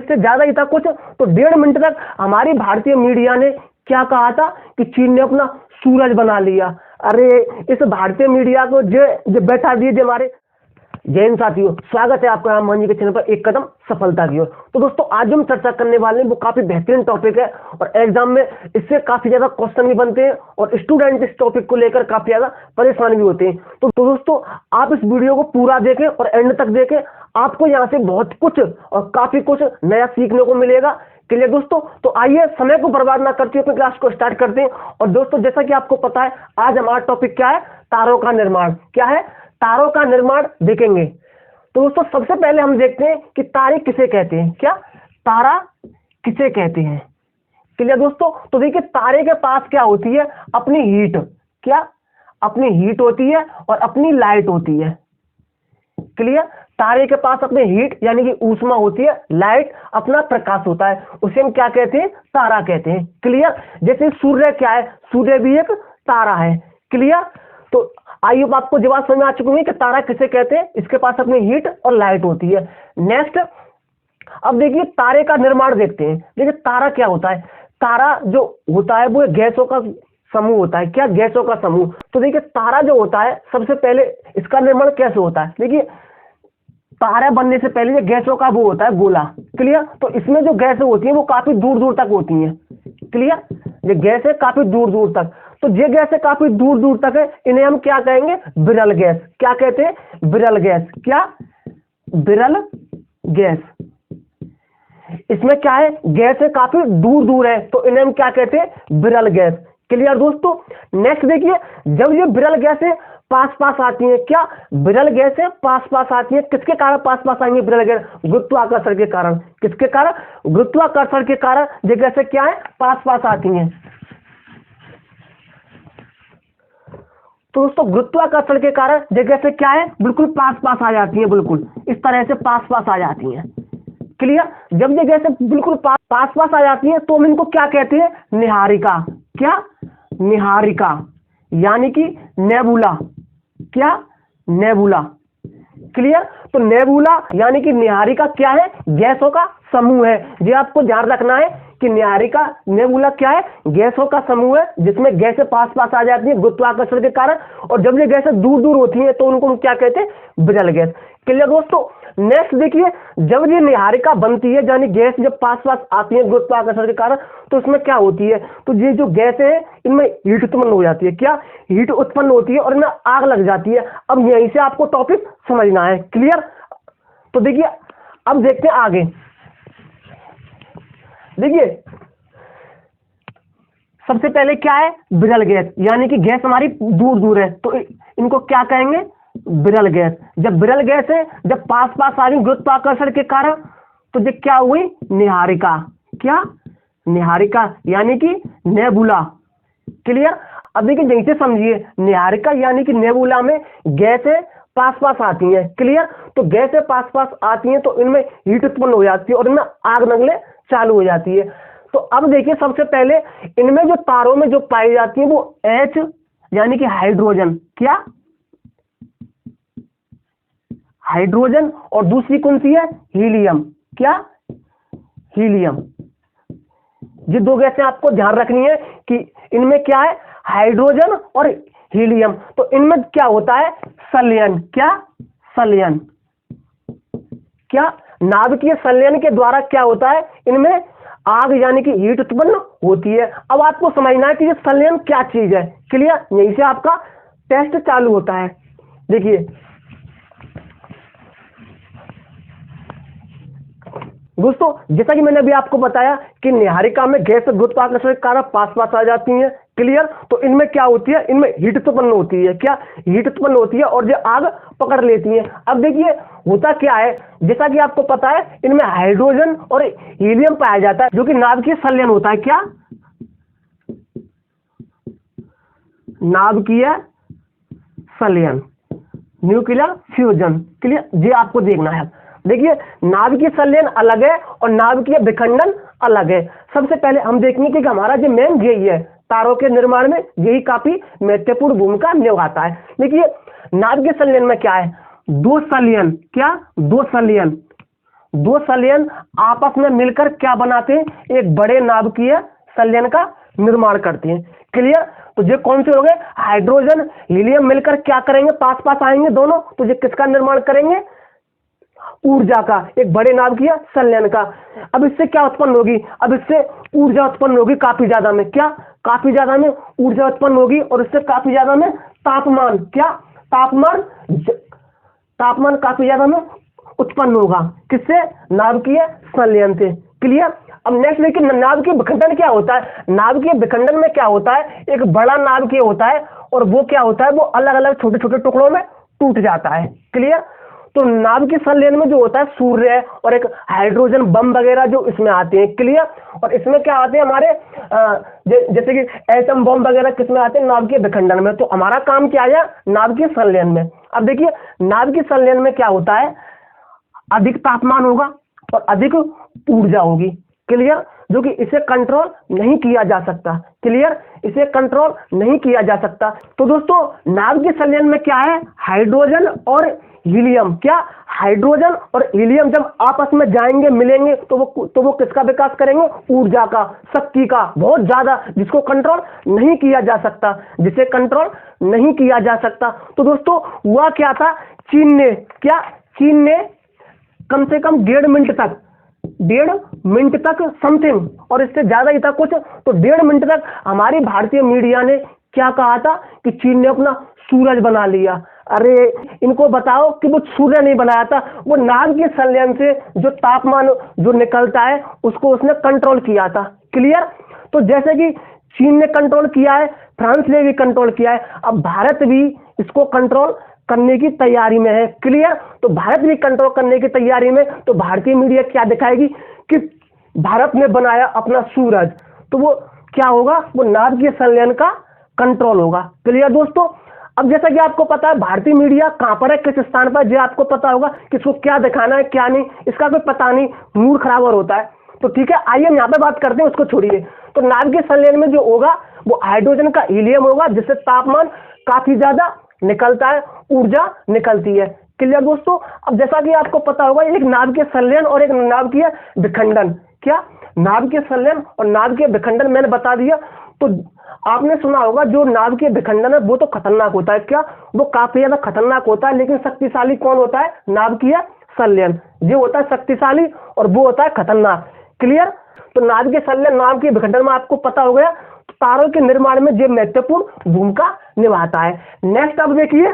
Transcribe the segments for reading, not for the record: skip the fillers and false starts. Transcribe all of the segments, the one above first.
इससे ज्यादा ही था कुछ। तो 1.5 मिनट तक हमारी भारतीय मीडिया ने क्या कहा था कि चीन ने अपना सूरज बना लिया। अरे इस भारतीय मीडिया को जो बैठा दिए हमारे। जय हिंद साथियों, स्वागत है आपका राम मोहन जी के चैनल पर एक कदम सफलता की ओर। तो दोस्तों आज हम चर्चा करने वाले हैं वो काफी बेहतरीन टॉपिक है और एग्जाम में इससे काफी ज्यादा क्वेश्चन भी बनते हैं और स्टूडेंट इस टॉपिक को लेकर काफी ज्यादा परेशान भी होते हैं। तो दोस्तों आप इस वीडियो को पूरा देखें और एंड तक देखें, आपको यहाँ से बहुत कुछ और काफी कुछ नया सीखने को मिलेगा। क्लियर दोस्तों? तो आइए समय को बर्बाद ना करते हुए अपनी क्लास को स्टार्ट करते हैं। और दोस्तों जैसा कि आपको पता है आज हमारा टॉपिक क्या है, तारों का निर्माण। क्या है? तारों का निर्माण देखेंगे। तो दोस्तों सबसे पहले हम देखते हैं कि तारे किसे कहते हैं। क्या तारा किसे कहते हैं? क्लियर दोस्तों? तो देखिए तारे के पास क्या होती है, अपनी हीट। क्या? अपनी हीट होती है और अपनी लाइट होती है। क्लियर? तारे के पास अपनी हीट यानी कि ऊष्मा होती है, लाइट अपना प्रकाश होता है, उसे हम क्या कहते हैं? तारा कहते हैं। क्लियर? जैसे सूर्य क्या है, सूर्य भी एक तारा है। क्लियर? तो आइए आपको जवाब समझ में आ चुके हैं कि तारा किसे कहते हैं, इसके पास अपनी हीट और लाइट होती है। नेक्स्ट अब देखिए तारे का निर्माण देखते हैं। देखिए तारा क्या होता है, तारा जो होता है वो गैसों का समूह होता है। क्या? गैसों का समूह। तो देखिए तारा जो होता है सबसे पहले इसका निर्माण कैसे होता है, देखिए तारा बनने से पहले ये गैसों का वो होता है गोला। क्लियर? तो इसमें जो गैसें होती हैं वो काफी दूर दूर तक होती हैं। क्लियर? ये गैस है काफी दूर दूर तक। तो ये गैस है काफी दूर दूर तक है, इन्हें हम क्या कहेंगे? विरल गैस। क्या कहते हैं? विरल गैस। क्या? विरल गैस। इसमें क्या है, गैस है काफी दूर दूर है, तो इन्हें हम क्या कहते हैं? विरल गैस। क्लियर दोस्तों? नेक्स्ट देखिए जब ये विरल गैसें पास पास आती हैं, क्या विरल गैसें पास पास आती हैं, किसके कारण पास पास आएंगे विरल गैस? गुरुत्वाकर्षण के कारण। किसके कारण? गुरुत्वाकर्षण के कारण ये गैसें क्या है? पास पास आती हैं। तो दोस्तों गुरुत्वाकर्षण के कारण ये गैसें क्या है? बिल्कुल पास पास आ जाती हैं, बिल्कुल इस तरह से पास पास आ जाती हैं। क्लियर? जब ये गैसें बिल्कुल पास पास आ जाती हैं तो हम इनको क्या कहते हैं? निहारिका। क्या? निहारिका यानी कि नेबुला। क्या? नेबुला। क्लियर? तो नेबुला यानी कि निहारिका क्या है? गैसों का समूह है। ये आपको ध्यान रखना है कि निहारिका नेबुला क्या है? गैसों का समूह है जिसमें गैसें पास पास आ जाती है गुरुत्वाकर्षण के कारण, और जब ये गैसें दूर दूर होती हैं तो उनको हम क्या कहते हैं? विरल गैस। क्लियर दोस्तों? नेक्स्ट देखिए जब ये निहारिका बनती है यानी गैस जब पास पास आती है गुरुत्वाकर्षण के कारण, तो इसमें क्या होती है? तो ये जो गैसें हैं इनमें हीट उत्पन्न हो जाती है। क्या? हीट उत्पन्न होती है और इनमें आग लग जाती है। अब यहीं से आपको टॉपिक समझना है। क्लियर? तो देखिए अब देखते हैं आगे। देखिए सबसे पहले क्या है? विरल गैस यानी कि गैस हमारी दूर दूर है, तो इनको क्या कहेंगे? विरल गैस। जब विरल गैस है जब पास पास आ रही गुरुत्वाकर्षण के कारण, तो ये क्या हुई? निहारिका। क्या? निहारिका यानी कि नेबुला। क्लियर? अब देखिए यहीं से समझिए, निहारिका यानी कि नेबुला में गैसें पास पास आती हैं। क्लियर? तो गैसें पास पास आती हैं तो इनमें हीट उत्पन्न हो जाती है और इनमें आग लगने चालू हो जाती है। तो अब देखिए सबसे पहले इनमें जो तारों में जो पाई जाती है वो H यानी कि हाइड्रोजन। क्या? हाइड्रोजन। और दूसरी कौन सी है? हीलियम। क्या? हीलियम। ये दो गैसें आपको ध्यान रखनी है कि इनमें क्या है? हाइड्रोजन और हीलियम। तो इनमें क्या होता है? संलयन। क्या? संलयन। क्या? नाभिकीय संलयन के द्वारा क्या होता है? इनमें आग यानी कि हीट उत्पन्न होती है। अब आपको समझना है कि ये संलयन क्या चीज है। क्लियर? यहीं से आपका टेस्ट चालू होता है। देखिए दोस्तों जैसा कि मैंने अभी आपको बताया कि निहारिका में गैस गुरुत्वाकर्षण के कारण पास पास आ जाती हैं। क्लियर? तो इनमें क्या होती है? इनमें हीट उत्पन्न होती है। क्या? हीट उत्पन्न होती है और ये आग पकड़ लेती है। अब देखिए होता क्या है, जैसा कि आपको पता है इनमें हाइड्रोजन और हीलियम पाया जाता है जो कि नाभिकीय संलयन होता है। क्या? नाभिकीय संलयन, न्यूक्लियर फ्यूजन। क्लियर? ये आपको देखना है। देखिए नाभिकीय संलयन अलग है और नाभिकीय विखंडन अलग है। सबसे पहले हम देखेंगे कि हमारा जो मेन यही है, तारों के निर्माण में यही काफी महत्वपूर्ण भूमिका निभाता है। देखिए नाभिकीय संलयन में क्या है? दो संलयन। क्या? दो संलयन। दो संलयन आपस में मिलकर क्या बनाते हैं, एक बड़े नाभिकीय संलयन का निर्माण करते हैं। क्लियर। तो ये कौन से हो गए, हाइड्रोजन हीलियम मिलकर क्या करेंगे, पास पास आएंगे दोनों, तो ये किसका निर्माण करेंगे, ऊर्जा का, एक बड़े नाभिकीय संलयन का। अब इससे क्या उत्पन्न होगी, अब इससे ऊर्जा उत्पन्न होगी काफी ज्यादा में, क्या, काफी ज्यादा में ऊर्जा उत्पन्न होगी, और इससे काफी ज्यादा में तापमान, क्या, तापमान काफी ज्यादा में उत्पन्न होगा, किससे, नाभिकीय संलयन से। क्लियर। अब नेक्स्ट देखिए, नाभिकीय विखंडन क्या होता है। नाभिकीय विखंडन में क्या होता है, एक बड़ा नाभिकीय होता है और वो क्या होता है, वो अलग अलग छोटे छोटे टुकड़ों में टूट जाता है। क्लियर। तो नाभिकीय संलयन में जो होता है सूर्य और एक हाइड्रोजन बम वगैरह जो इसमें आते हैं। क्लियर। और इसमें क्या आते हैं हमारे जैसे कि एटम बम वगैरह किसमें आते हैं, नाभिकीय विखंडन में। तो हमारा काम क्या है, नाभिकीय संलयन में। अब देखिए नाभिकीय संलयन में क्या होता है, अधिक तापमान होगा और अधिक ऊर्जा होगी। क्लियर। जो कि इसे कंट्रोल नहीं किया जा सकता। क्लियर। इसे कंट्रोल नहीं किया जा सकता। तो दोस्तों नाभिकीय संलयन में क्या है, हाइड्रोजन और हीलियम, क्या, हाइड्रोजन और हीलियम जब आपस में जाएंगे मिलेंगे तो वो किसका विकास करेंगे, ऊर्जा का, शक्ति का, बहुत ज्यादा, जिसको कंट्रोल नहीं किया जा सकता, जिसे कंट्रोल नहीं किया जा सकता। तो दोस्तों हुआ क्या था, चीन ने कम से कम 1.5 मिनट तक समथिंग, और इससे ज्यादा ही था कुछ, तो 1.5 मिनट तक हमारी भारतीय मीडिया ने क्या कहा था कि चीन ने अपना सूरज बना लिया। अरे इनको बताओ कि वो सूर्य नहीं बनाया था, वो नाभिकीय संलयन से जो तापमान जो निकलता है उसको उसने कंट्रोल किया था। क्लियर। तो जैसे कि चीन ने कंट्रोल किया है, फ्रांस ने भी कंट्रोल किया है, अब भारत भी इसको कंट्रोल करने की तैयारी में है। क्लियर। तो भारत भी कंट्रोल करने की तैयारी में, तो भारतीय मीडिया क्या दिखाएगी कि भारत ने बनाया अपना सूरज, तो वो क्या होगा, वो नाभिकीय संलयन का कंट्रोल होगा। क्लियर दोस्तों। अब जैसा कि आपको पता है भारतीय मीडिया कहां पर है, किस स्थान पर, जो आपको पता होगा कि इसको क्या दिखाना है क्या नहीं, इसका कोई पता नहीं, मूड खराब और होता है। तो ठीक है, आइए हम यहाँ पे बात करते हैं, उसको छोड़िए। तो नाभिकीय संलयन में जो होगा वो हाइड्रोजन का हीलियम होगा, जिससे तापमान काफी ज्यादा निकलता है, ऊर्जा निकलती है। क्लियर दोस्तों। अब जैसा कि आपको पता होगा एक नाभिकीय संलयन और एक नाभिकीय विखंडन, क्या, नाभिकीय संलयन और नाभिकीय विखंडन मैंने बता दिया। तो आपने सुना होगा जो नाभिकीय विखंडन है वो तो खतरनाक होता है, क्या, वो काफी ज्यादा खतरनाक होता है, लेकिन शक्तिशाली कौन होता है, नाभिकीय संलयन, जो होता है शक्तिशाली और वो होता है खतरनाक। क्लियर। तो नाभिकीय संलयन, नाभिकीय विखंडन में आपको पता हो गया, तारों के निर्माण में ये महत्वपूर्ण भूमिका निभाता है। नेक्स्ट अब देखिए,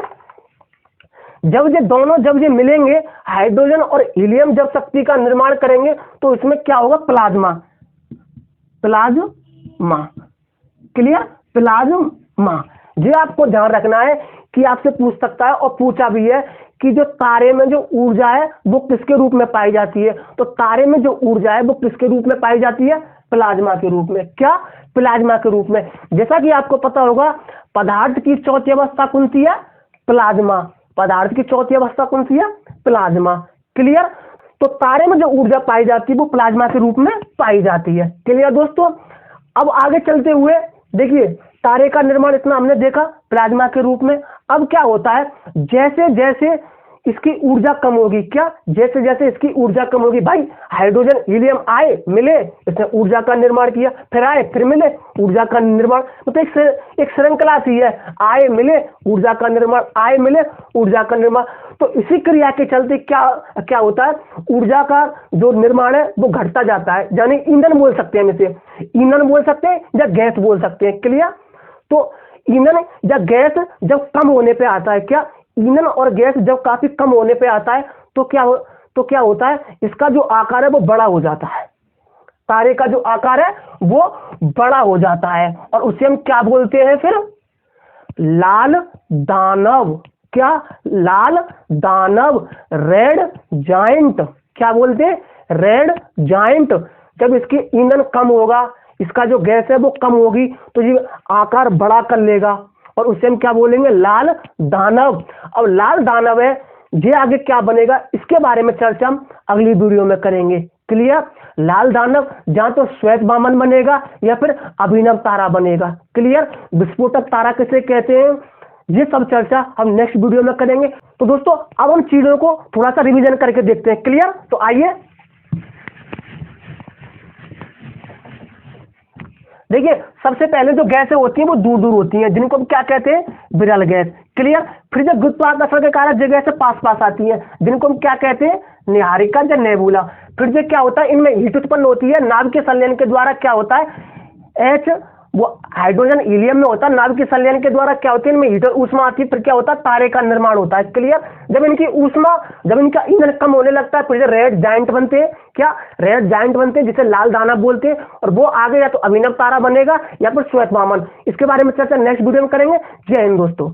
जब ये मिलेंगे हाइड्रोजन और हीलियम जब शक्ति का निर्माण करेंगे तो इसमें क्या होगा, प्लाज्मा। क्लियर। प्लाज्मा, ये आपको ध्यान रखना है कि आपसे पूछ सकता है और पूछा भी है कि जो तारे में जो ऊर्जा है वो किसके रूप में पाई जाती है। तो तारे में जो ऊर्जा है वो किसके रूप में पाई जाती है, प्लाज्मा के रूप में, क्या, प्लाज्मा के रूप में। जैसा कि आपको पता होगा पदार्थ की चौथी अवस्था कौन सी है, प्लाज्मा। पदार्थ की चौथी अवस्था कौन सी है, प्लाज्मा। क्लियर। तो तारे में जो ऊर्जा पाई जाती है वो प्लाज्मा के रूप में पाई जाती है। क्लियर दोस्तों। अब आगे चलते हुए देखिए, तारे का निर्माण इतना हमने देखा प्लाज्मा के रूप में। अब क्या होता है, जैसे जैसे इसकी ऊर्जा कम होगी, क्या, जैसे जैसे इसकी ऊर्जा कम होगी, भाई हाइड्रोजन हीलियम आए मिले, इसने ऊर्जा का निर्माण किया, फिर आए फिर मिले, ऊर्जा का निर्माण, तो एक श्रृंखला सी है, आए मिले ऊर्जा का निर्माण, आए मिले ऊर्जा का निर्माण। तो इसी क्रिया के चलते क्या होता है, ऊर्जा का जो निर्माण है वो घटता जाता है, यानी ईंधन बोल सकते हैं, इसे ईंधन बोल सकते हैं या गैस बोल सकते हैं। क्लियर। तो ईंधन या गैस जब कम होने पे आता है, क्या, ईंधन और गैस जब काफी कम होने पे आता है तो क्या होता है, इसका जो आकार है वो बड़ा हो जाता है, तारे का जो आकार है वो बड़ा हो जाता है, और उसे हम क्या बोलते हैं फिर, लाल दानव। क्या, लाल दानव, रेड जायंट। क्या बोलते हैं, रेड जायंट। जब इसकी ईंधन कम होगा, इसका जो गैस है वो कम होगी, तो ये आकार बड़ा कर लेगा और उसे हम क्या बोलेंगे, लाल दानव। अब लाल दानव है, ये आगे क्या बनेगा इसके बारे में चर्चा हम अगली वीडियो में करेंगे। क्लियर। लाल दानव जहां तो श्वेत वामन बनेगा या फिर अभिनव तारा बनेगा। क्लियर। विस्फोटक तारा किसे कहते हैं, ये सब चर्चा हम नेक्स्ट वीडियो में करेंगे। तो दोस्तों अब हम चीजों को थोड़ा सा रिवीजन करके देखते हैं। क्लियर। तो आइए देखिए सबसे पहले जो गैसें होती हैं वो दूर दूर होती हैं, जिनको हम क्या कहते हैं, विरल गैस। क्लियर। फिर जब गुरुत्वाकर्षण के कारण जो गैसें पास पास आती हैं, जिनको हम क्या कहते हैं, नीहारिका या नेबुला। फिर जो क्या होता है, इनमें हीट उत्पन्न होती है नाभ के संलयन के द्वारा। क्या होता है, एच वो हाइड्रोजन हीलियम में होता है, नाभ के संलयन के द्वारा क्या होती है, इनमें हीट ऊष्मा आती है। फिर क्या होता है, तारे का निर्माण होता है। क्लियर। जब इनकी ऊष्मा, जब इनका ईंधन कम होने लगता है, फिर रेड जायंट बनते हैं। क्या, रेड जायंट बनते हैं, जिसे लाल दानव बोलते हैं। और वो आगे या तो अभिनव तारा बनेगा या फिर श्वेत वामन। इसके बारे में चर्चा नेक्स्ट वीडियो में करेंगे। जय हिंद दोस्तों।